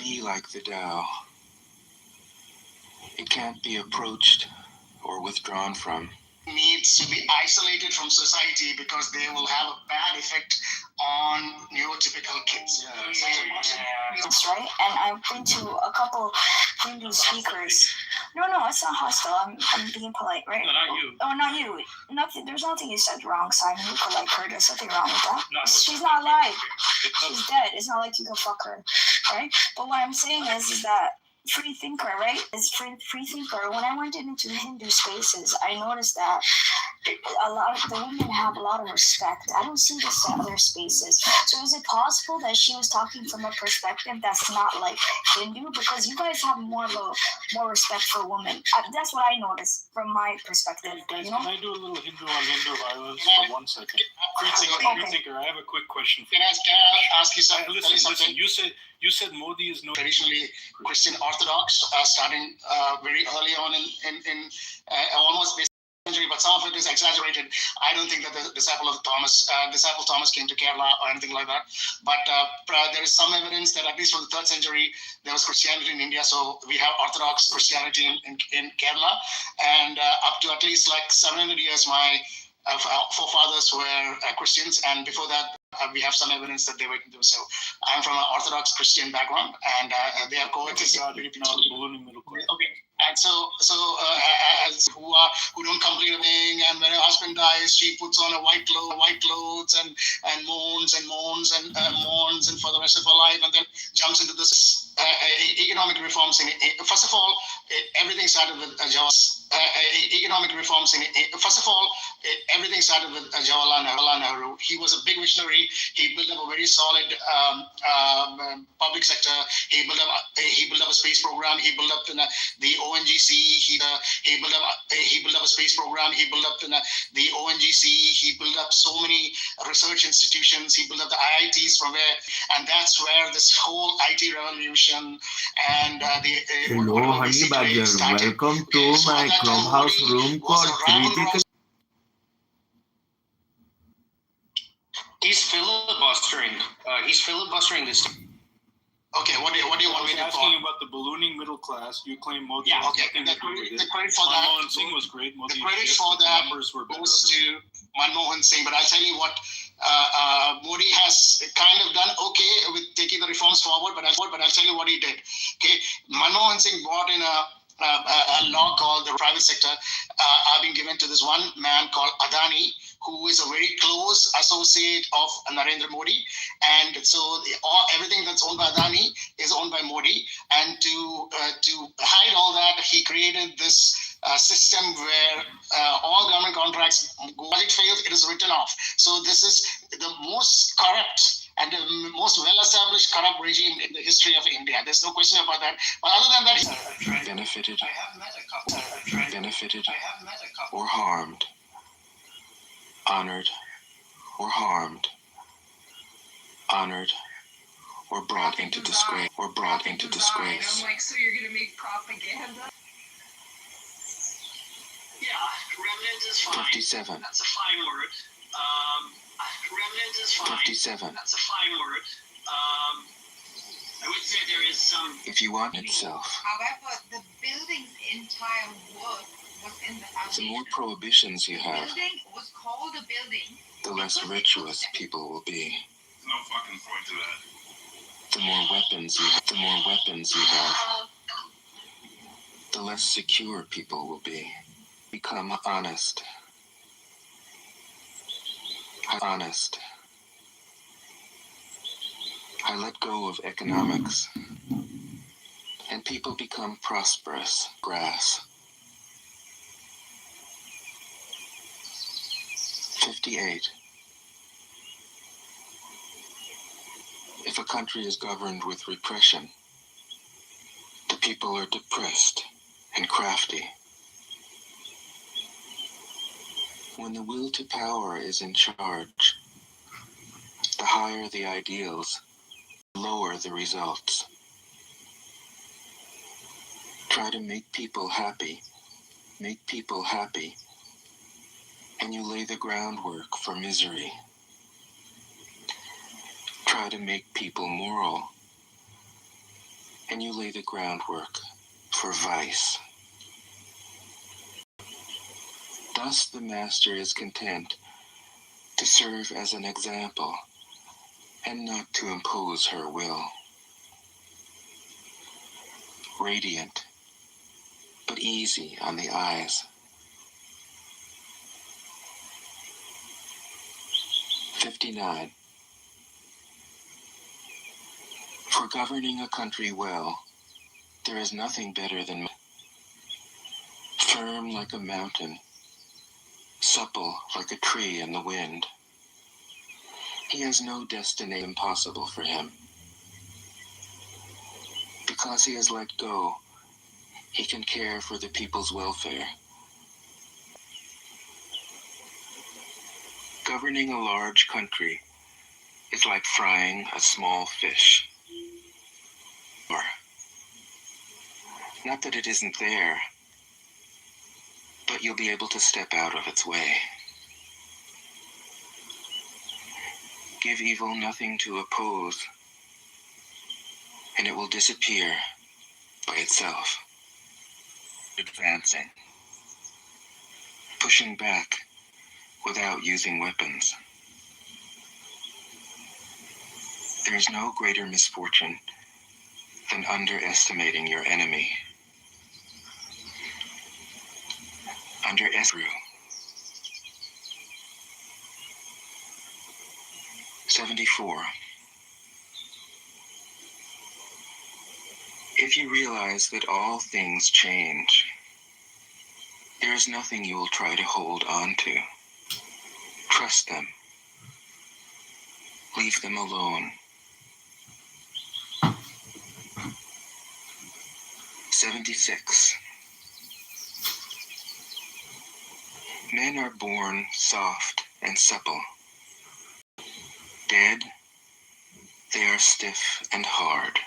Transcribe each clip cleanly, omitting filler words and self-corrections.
be like the Tao. It can't be approached or withdrawn from. Needs to be isolated from society because they will have a bad effect on neurotypical kids. That's right. And I've been to a couple Hindu speakers. No, it's not hostile. I'm being polite, right? No, not you. Oh, not you. Nothing. There's nothing you said wrong, Simon. You polite her. There's nothing wrong with that. No, she's not alive. She's dead. It's not like you can fuck her, right? But what I'm saying is that free thinker, right? It's free thinker. When I went into Hindu spaces, I noticed that a lot of the women have a lot of respect. I don't see this in other spaces. So is it possible that she was talking from a perspective that's not like Hindu? Because you guys have more respect for women. That's what I noticed from my perspective. Guys, you know? Can I do a little Hindu on Hindu violence for 1 second? Free thinker, I have a quick question for you. Can I ask you something? Listen, you said Modi is no traditionally Christian Orthodox, starting very early on in almost basic century, but some of it is exaggerated. I don't think that the disciple Thomas came to Kerala or anything like that. But there is some evidence that at least from the 3rd century, there was Christianity in India. So we have Orthodox Christianity in Kerala. And up to at least like 700 years, my forefathers were Christians. And before that, we have some evidence that they were Hindu. So I'm from an Orthodox Christian background, and they are coexisting. Okay. And so as who don't complain anything, and when her husband dies, she puts on a white clothes and mourns and for the rest of her life, and then jumps into this economic reforms. First of all, everything started with economic reforms. Everything started with Jawaharlal Nehru. He was a big visionary. He built up a very solid public sector. He built up a space program. He built up the ONGC. He built up a space program. He built up the ONGC. He built up so many research institutions. He built up the IITs from where, and that's where this whole IT revolution and Hello, honey badger. Welcome to my clubhouse room called Critical. He's filibustering this. Okay, what do you want me to talk? Asking about the ballooning middle class. You claim Modi. Yeah, okay. The credit for that. Manmohan Singh was great. The credit for that goes to Manmohan Singh. But I'll tell you what, Modi has kind of done okay with taking the reforms forward. But I'll tell you what he did. Okay, Manmohan Singh brought in a law called the private sector being given to this one man called Adani, who is a very close associate of Narendra Modi. And so everything that's owned by Adani is owned by Modi. And to hide all that, he created this system where all government contracts, project fails, it is written off. So this is the most corrupt and the most well-established corrupt regime in the history of India. There's no question about that. But other than that, benefited or harmed, honored or harmed, honored or brought into disgrace, I'm like, so you're gonna make propaganda? Yeah, remnant is fine. 57. That's a fine word. Remnant is fine. 57. That's a fine word. I would say there is some. If you want itself. However, the building's entire work was in the foundation. The more prohibitions you have, the building was called a building, the less virtuous people will be. There's no fucking point to that. The more weapons you have, the less secure people will be. Become honest. I let go of economics, and people become prosperous. Grass. 58. If a country is governed with repression, the people are depressed and crafty. When the will to power is in charge, the higher the ideals, the lower the results. Try to make people happy, and you lay the groundwork for misery. Try to make people moral, and you lay the groundwork for vice. Thus the master is content to serve as an example and not to impose her will. Radiant, but easy on the eyes. 59. For governing a country well, there is nothing better than firm like a mountain, supple like a tree in the wind. He has no destiny impossible for him. Because he has let go, he can care for the people's welfare. Governing a large country is like frying a small fish. Or, not that it isn't there, but you'll be able to step out of its way. Give evil nothing to oppose, and it will disappear by itself. Advancing, pushing back without using weapons. There is no greater misfortune than underestimating your enemy. Underestimate. 74. If you realize that all things change, there is nothing you will try to hold on to. Trust them. Leave them alone. 76. Men are born soft and supple. Dead, they are stiff and hard.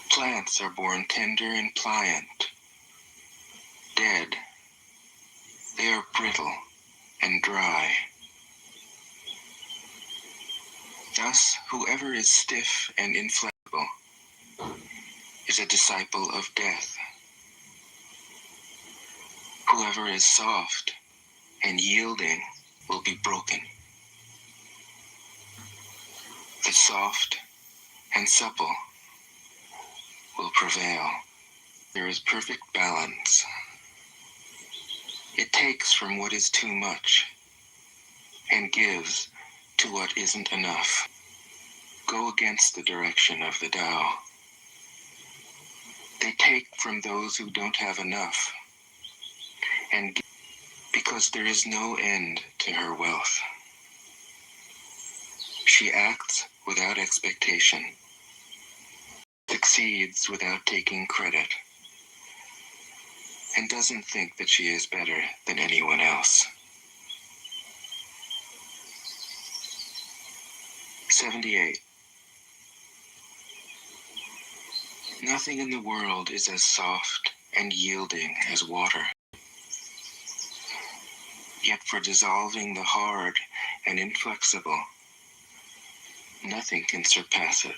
Plants are born tender and pliant. Dead, they are brittle and dry. Thus, whoever is stiff and inflexible is a disciple of death. Whoever is soft and yielding will be broken. The soft and supple will prevail. There is perfect balance. It takes from what is too much and gives to what isn't enough. Go against the direction of the Tao. They take from those who don't have enough and give because there is no end to her wealth. She acts without expectation, succeeds without taking credit, and doesn't think that she is better than anyone else. 78. Nothing in the world is as soft and yielding as water. Yet for dissolving the hard and inflexible, nothing can surpass it.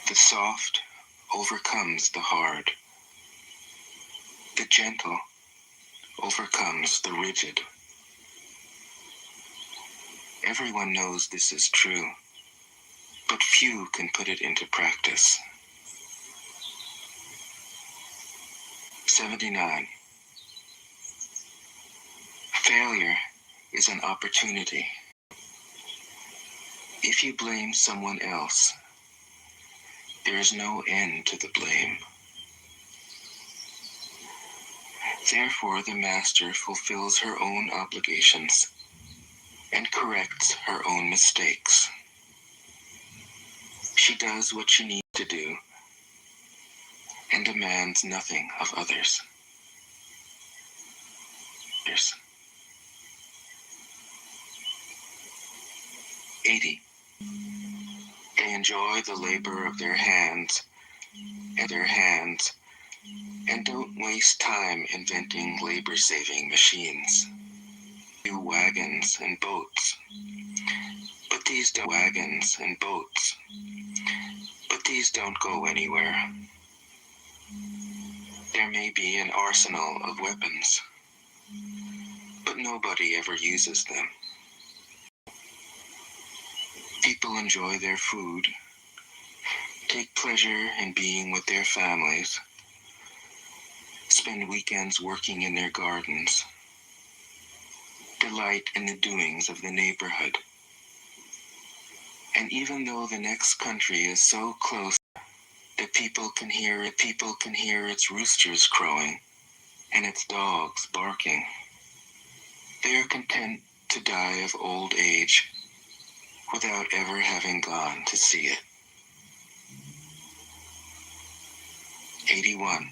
The soft overcomes the hard. The gentle overcomes the rigid. Everyone knows this is true, but few can put it into practice. 79. Failure is an opportunity. If you blame someone else, there is no end to the blame. Therefore, the master fulfills her own obligations and corrects her own mistakes. She does what she needs to do and demands nothing of others. 80. They enjoy the labor of their hands and don't waste time inventing labor-saving machines, new wagons and boats, but these wagons and boats. But these don't go anywhere. There may be an arsenal of weapons, but nobody ever uses them. People enjoy their food, take pleasure in being with their families, spend weekends working in their gardens, delight in the doings of the neighborhood. And even though the next country is so close that people can hear its roosters crowing and its dogs barking, they are content to die of old age without ever having gone to see it. 81.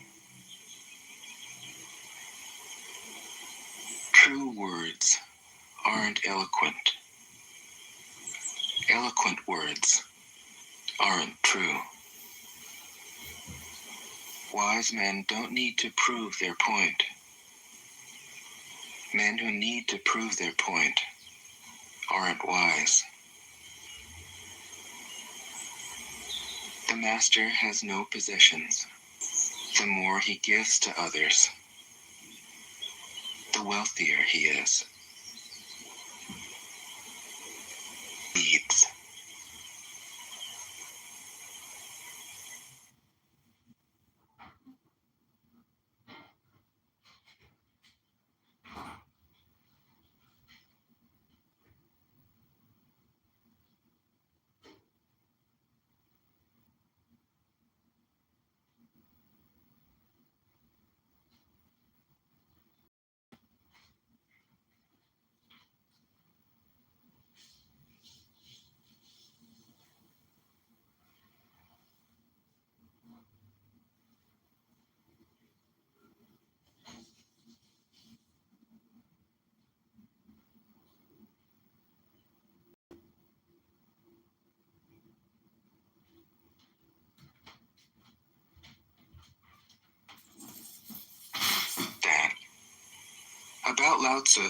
True words aren't eloquent. Eloquent words aren't true. Wise men don't need to prove their point. Men who need to prove their point aren't wise. The master has no possessions. The more he gives to others, the wealthier he is. Deeds. That. About Lao Tzu,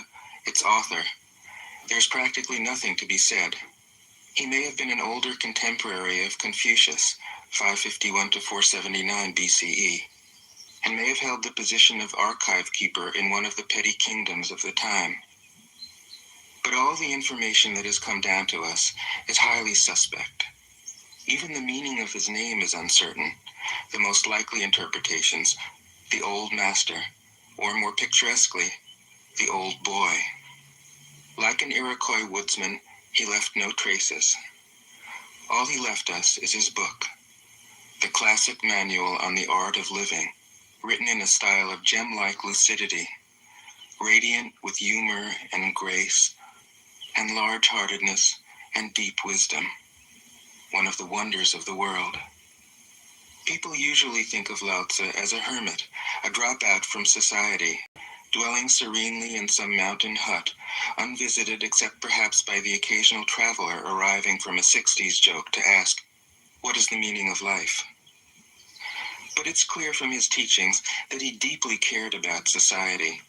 its author, there's practically nothing to be said. He may have been an older contemporary of Confucius, 551 to 479 BCE, and may have held the position of archive keeper in one of the petty kingdoms of the time. But all the information that has come down to us is highly suspect. Even the meaning of his name is uncertain. The most likely interpretations, the old master, or more picturesquely, the old boy. Like an Iroquois woodsman, he left no traces. All he left us is his book, the classic manual on the art of living, written in a style of gem-like lucidity, radiant with humor and grace, and large-heartedness and deep wisdom, one of the wonders of the world. People usually think of Lao Tzu as a hermit, a dropout from society, dwelling serenely in some mountain hut, unvisited except perhaps by the occasional traveler arriving from a 60s joke to ask, what is the meaning of life? But it's clear from his teachings that he deeply cared about society,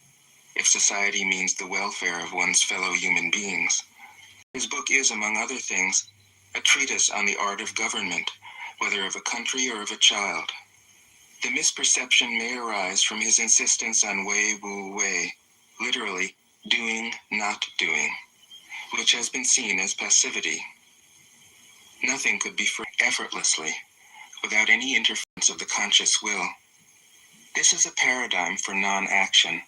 if society means the welfare of one's fellow human beings. His book is, among other things, a treatise on the art of government, whether of a country or of a child. The misperception may arise from his insistence on wei wu wei, literally, doing, not doing, which has been seen as passivity. Nothing could be free effortlessly, without any interference of the conscious will. This is a paradigm for non-action,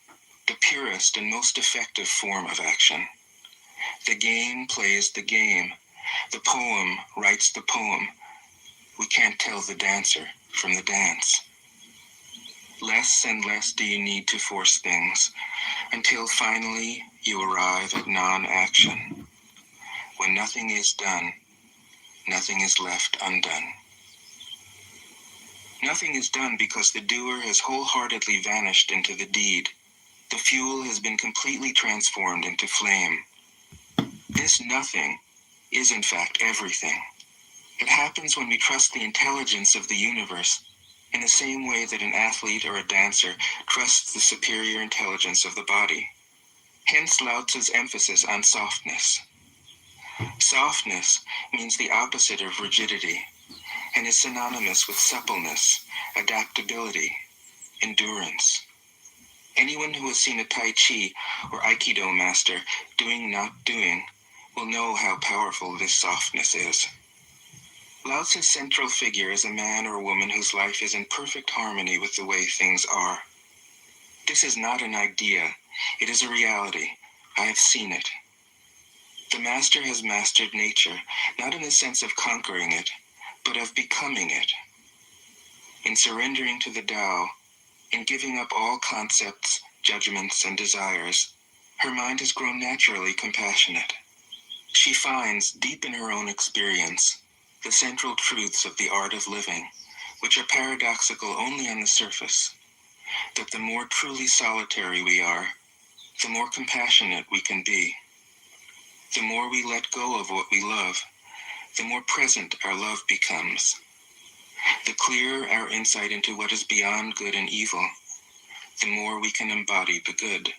the purest and most effective form of action. The game plays the game. The poem writes the poem. We can't tell the dancer from the dance. Less and less do you need to force things, until finally you arrive at non-action. When nothing is done, nothing is left undone. Nothing is done because the doer has wholeheartedly vanished into the deed. The fuel has been completely transformed into flame. This nothing is in fact everything. It happens when we trust the intelligence of the universe, in the same way that an athlete or a dancer trusts the superior intelligence of the body. Hence Lao Tzu's emphasis on softness. Softness means the opposite of rigidity and is synonymous with suppleness, adaptability, endurance. Anyone who has seen a Tai Chi or Aikido master doing not doing will know how powerful this softness is. Lao Tzu's central figure is a man or woman whose life is in perfect harmony with the way things are. This is not an idea, it is a reality. I have seen it. The master has mastered nature, not in the sense of conquering it, but of becoming it. In surrendering to the Tao, in giving up all concepts, judgments, and desires, her mind has grown naturally compassionate. She finds, deep in her own experience, the central truths of the art of living, which are paradoxical only on the surface, that the more truly solitary we are, the more compassionate we can be. The more we let go of what we love, the more present our love becomes. The clearer our insight into what is beyond good and evil, the more we can embody the good.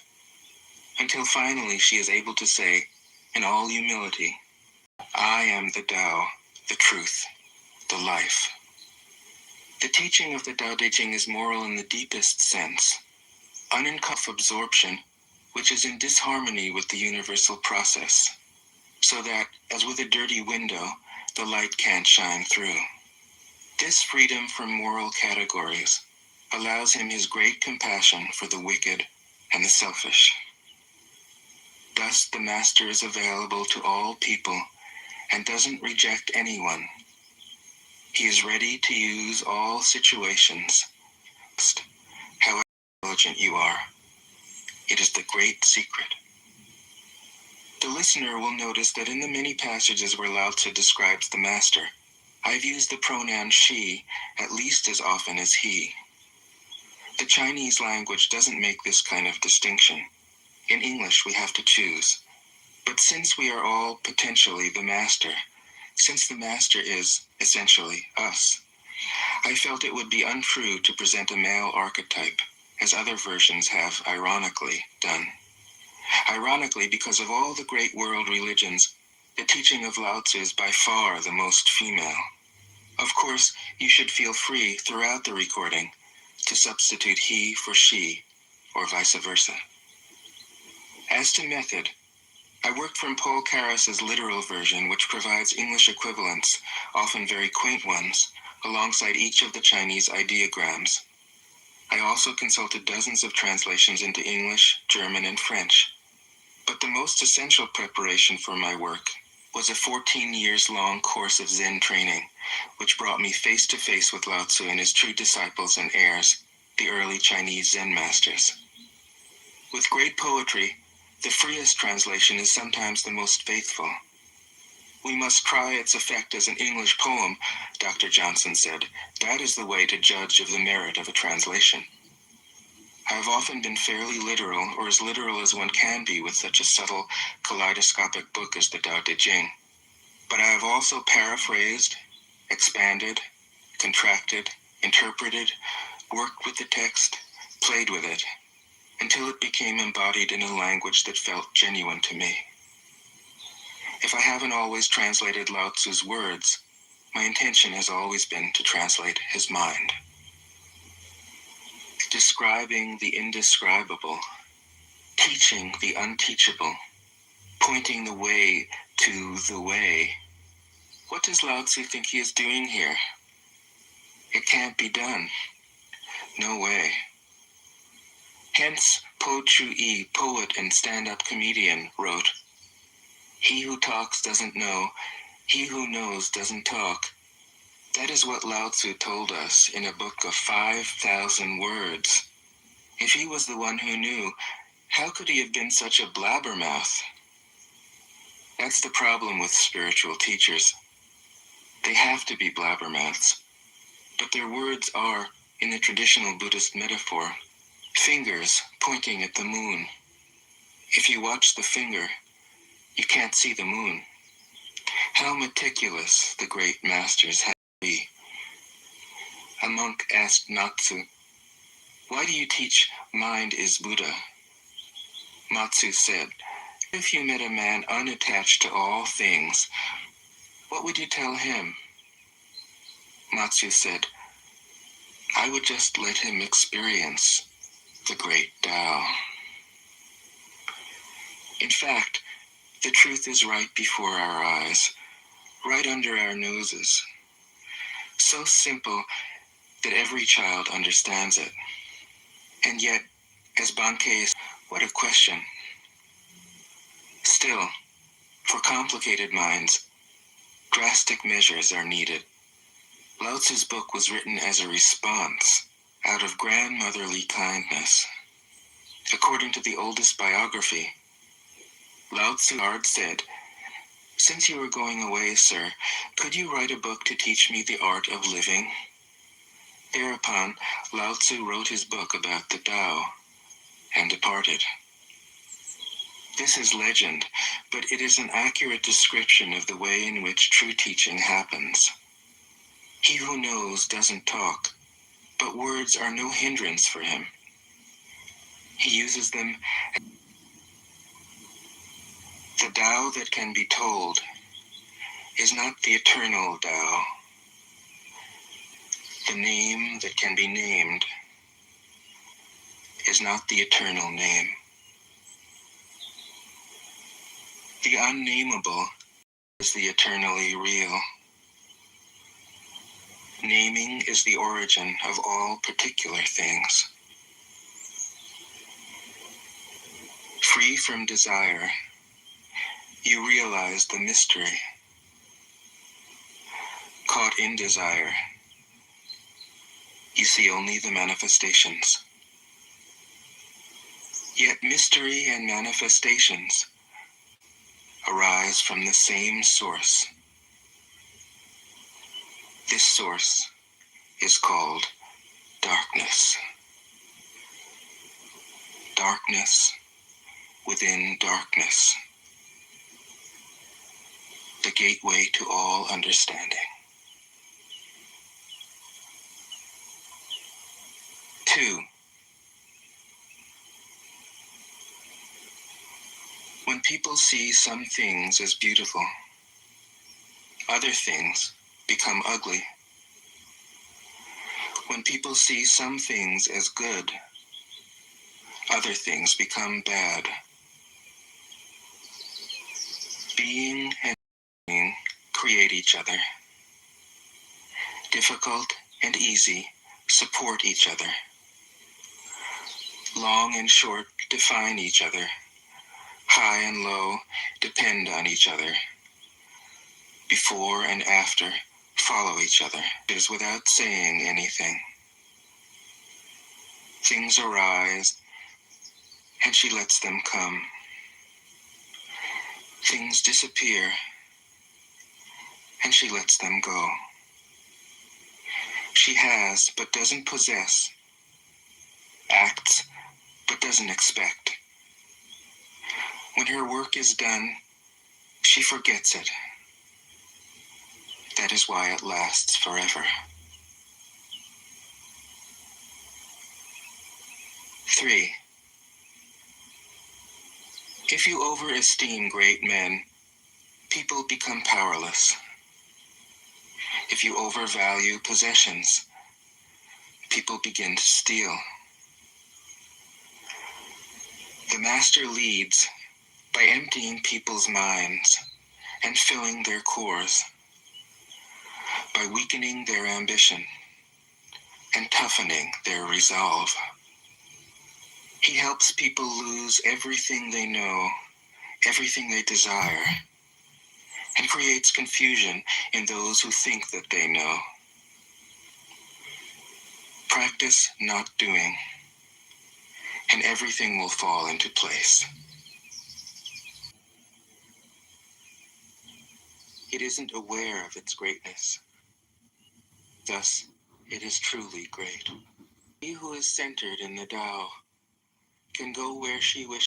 Until finally she is able to say, in all humility, I am the Tao, the truth, the life. The teaching of the Tao Te Ching is moral in the deepest sense, unencumbered absorption, which is in disharmony with the universal process, so that, as with a dirty window, the light can't shine through. This freedom from moral categories allows him his great compassion for the wicked and the selfish. Thus, the Master is available to all people and doesn't reject anyone. He is ready to use all situations, however intelligent you are. It is the great secret. The listener will notice that in the many passages where Lao Tzu describes the Master, I've used the pronoun she at least as often as he. The Chinese language doesn't make this kind of distinction. In English, we have to choose. But since we are all potentially the Master, since the Master is essentially us, I felt it would be untrue to present a male archetype, as other versions have ironically done. Ironically, because of all the great world religions, the teaching of Lao Tzu is by far the most female. Of course, you should feel free throughout the recording to substitute he for she, or vice versa. As to method, I worked from Paul Karas's literal version, which provides English equivalents, often very quaint ones, alongside each of the Chinese ideograms. I also consulted dozens of translations into English, German, and French. But the most essential preparation for my work was a 14 years long course of Zen training, which brought me face to face with Lao Tzu and his true disciples and heirs, the early Chinese Zen masters. With great poetry, the freest translation is sometimes the most faithful. We must try its effect as an English poem, Dr. Johnson said. That is the way to judge of the merit of a translation. I have often been fairly literal, or as literal as one can be with such a subtle, kaleidoscopic book as the Tao Te Ching. But I have also paraphrased, expanded, contracted, interpreted, worked with the text, played with it, until it became embodied in a language that felt genuine to me. If I haven't always translated Lao Tzu's words, my intention has always been to translate his mind. Describing the indescribable, teaching the unteachable, pointing the way to the way. What does Lao Tzu think he is doing here? It can't be done. No way. Hence, Po Chu-yi, poet and stand-up comedian, wrote, "He who talks doesn't know, he who knows doesn't talk." That is what Lao Tzu told us in a book of 5,000 words. If he was the one who knew, how could he have been such a blabbermouth? That's the problem with spiritual teachers. They have to be blabbermouths, but their words are, in the traditional Buddhist metaphor, fingers pointing at the moon. If you watch the finger, you can't see the moon. How meticulous the great masters had to be. A monk asked Matsu, "Why do you teach mind is Buddha?" Matsu said, If you met a man unattached to all things, what would you tell him? Matsu said, I would just let him experience the great Tao. In fact, the truth is right before our eyes, right under our noses. So simple that every child understands it. And yet, as Bankei, what a question. Still, for complicated minds, drastic measures are needed. Lao Tzu's book was written as a response out of grandmotherly kindness. According to the oldest biography, Lao Tzu said, Since you are going away, sir, could you write a book to teach me the art of living? Thereupon, Lao Tzu wrote his book about the Tao and departed. This is legend, but it is an accurate description of the way in which true teaching happens. He who knows doesn't talk, but words are no hindrance for him. He uses them. The Tao that can be told is not the eternal Tao. The name that can be named is not the eternal name. The unnameable is the eternally real. Naming is the origin of all particular things. Free from desire, you realize the mystery. Caught in desire, you see only the manifestations. Yet mystery and manifestations arise from the same source. This source is called darkness. Darkness within darkness. The gateway to all understanding. 2. When people see some things as beautiful, other things become ugly. When people see some things as good, other things become bad. Being and being create each other. Difficult and easy support each other. Long and short define each other. High and low depend on each other. Before and after follow each other. It is without saying anything. Things arise, and she lets them come. Things disappear, and she lets them go. She has, but doesn't possess. Acts, but doesn't expect. When her work is done, she forgets it. That is why it lasts forever. 3. If you overesteem great men, people become powerless. If you overvalue possessions, people begin to steal. The master leads by emptying people's minds and filling their cores, by weakening their ambition and toughening their resolve. He helps people lose everything they know, everything they desire, and creates confusion in those who think that they know. Practice not doing, and everything will fall into place. It isn't aware of its greatness. Thus, it is truly great. He who is centered in the Tao can go where she wishes.